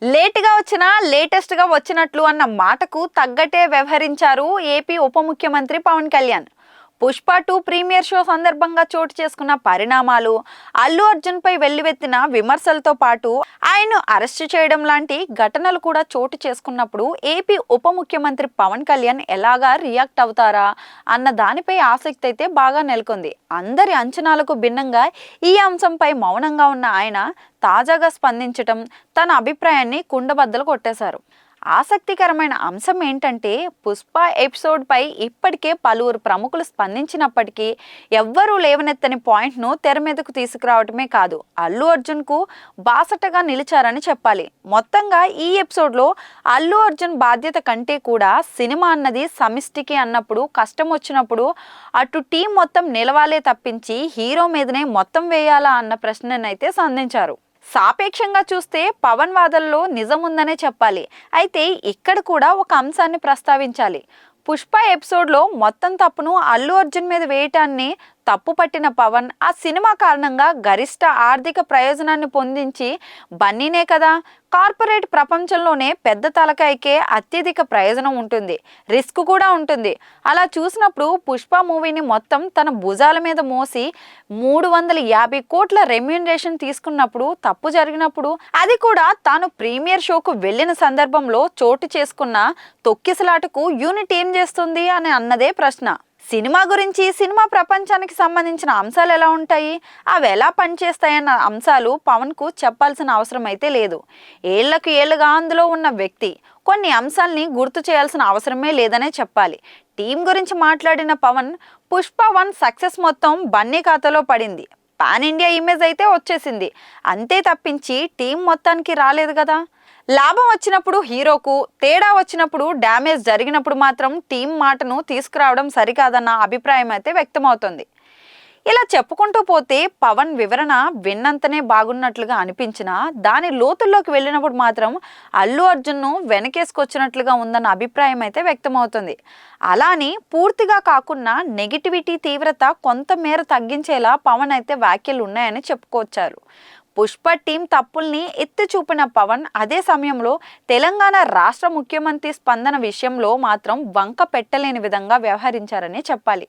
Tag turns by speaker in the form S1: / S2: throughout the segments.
S1: లేటుగా వచ్చినా లేటెస్ట్‌గా వచ్చినట్లు అన్న మాటకు తగ్గట్టే వ్యవహరించారు ఏపీ ఉప ముఖ్యమంత్రి పవన్ కళ్యాణ్. 'పుష్ప 2' ప్రీమియర్ షో సందర్భంగా చోటు చేసుకున్న పరిణామాలు, అల్లు అర్జున్‌పై వెల్లువెత్తిన విమర్శలతో పాటు ఆయన్ను అరెస్టు చేయడం లాంటి ఘటనలు కూడా చోటు చేసుకున్నప్పుడు ఏపీ ఉప ముఖ్యమంత్రి పవన్ కళ్యాణ్ ఎలాగా రియాక్ట్ అవుతారా అన్న దానిపై ఆసక్తి అయితే బాగా నెలకొంది. అందరి అంచనాలకు భిన్నంగా ఈ అంశంపై మౌనంగా ఉన్న ఆయన తాజాగా స్పందించటం, తన అభిప్రాయాన్ని కుండబద్దలు కొట్టేశారు. ఆసక్తికరమైన అంశం ఏంటంటే, 'పుష్ప' ఎపిసోడ్పై ఇప్పటికే పలువురు ప్రముఖులు స్పందించినప్పటికీ ఎవ్వరూ లేవనెత్తని పాయింట్ను తెర మీదకు తీసుకురావటమే కాదు, అల్లు అర్జున్కు బాసటగా నిలిచారని చెప్పాలి. మొత్తంగా ఈ ఎపిసోడ్లో అల్లు అర్జున్ బాధ్యత కంటే కూడా సినిమా అన్నది సమిష్టికి అన్నప్పుడు, కష్టం వచ్చినప్పుడు అటు టీం మొత్తం నిలవాలే తప్పించి హీరో మీదనే మొత్తం వేయాలా అన్న ప్రశ్ననైతే సంధించారు. సాపేక్షంగా చూస్తే పవన్ వాదనలో నిజం ఉందనే చెప్పాలి. అయితే ఇక్కడ కూడా ఒక అంశాన్ని ప్రస్తావించాలి. 'పుష్ప' ఎపిసోడ్లో మొత్తం తప్పును అల్లు అర్జున్ మీద వేయటాన్ని తప్పు పట్టిన పవన్ ఆ సినిమా కారణంగా గరిష్ట ఆర్థిక ప్రయోజనాన్ని పొందించి బన్నీనే కదా. కార్పొరేట్ ప్రపంచంలోనే పెద్ద తలకాయకే అత్యధిక ప్రయోజనం ఉంటుంది, రిస్క్ కూడా ఉంటుంది. అలా చూసినప్పుడు 'పుష్ప' మూవీని మొత్తం తన భుజాల మీద మోసి 350 కోట్ల రెమ్యూనరేషన్ తీసుకున్నప్పుడు, తప్పు జరిగినప్పుడు, అది కూడా తాను ప్రీమియర్ షోకు వెళ్ళిన సందర్భంలో చోటు చేసుకున్న తొక్కిసలాటకు యూనిట్ ఏం చేస్తుంది అని అన్నదే ప్రశ్న. సినిమా గురించి, సినిమా ప్రపంచానికి సంబంధించిన అంశాలు ఎలా ఉంటాయి, అవి ఎలా పనిచేస్తాయన్న అంశాలు పవన్కు చెప్పాల్సిన అవసరం అయితే లేదు. ఏళ్లకు ఏళ్లుగా అందులో ఉన్న వ్యక్తి కొన్ని అంశాల్ని గుర్తు చేయాల్సిన అవసరమే లేదనే చెప్పాలి. టీం గురించి మాట్లాడిన పవన్, 'పుష్ప 1' సక్సెస్ మొత్తం బన్నీ ఖాతాలో పడింది, పాన్ ఇండియా ఇమేజ్ అయితే వచ్చేసింది, అంతే తప్పించి టీం మొత్తానికి రాలేదు కదా. లాభం వచ్చినప్పుడు హీరోకు, తేడా వచ్చినప్పుడు, డ్యామేజ్ జరిగినప్పుడు మాత్రం టీం మాటను తీసుకురావడం సరికాదన్న అభిప్రాయం అయితే వ్యక్తమవుతుంది. ఇలా చెప్పుకుంటూ పోతే పవన్ వివరణ విన్నంతనే బాగున్నట్లుగా అనిపించినా, దాని లోతుల్లోకి వెళ్ళినప్పుడు మాత్రం అల్లు అర్జున్ను వెనకేసుకొచ్చినట్లుగా ఉందన్న అభిప్రాయం అయితే వ్యక్తమవుతుంది. అలాని పూర్తిగా కాకుండా నెగిటివిటీ తీవ్రత కొంతమేర తగ్గించేలా పవన్ అయితే వ్యాఖ్యలు ఉన్నాయని చెప్పుకొచ్చారు. 'పుష్ప' టీం తప్పుల్ని ఎత్తి చూపిన పవన్ అదే సమయంలో తెలంగాణ రాష్ట్ర ముఖ్యమంత్రి స్పందన విషయంలో మాత్రం వంక పెట్టలేని విధంగా వ్యవహరించారని చెప్పాలి.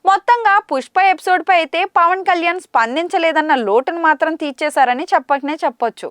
S1: మొత్తంగా 'పుష్ప' ఎపిసోడ్పై అయితే పవన్ కళ్యాణ్ స్పందించలేదన్న లోటును మాత్రం తీర్చేశారని చెప్పకనే చెప్పొచ్చు.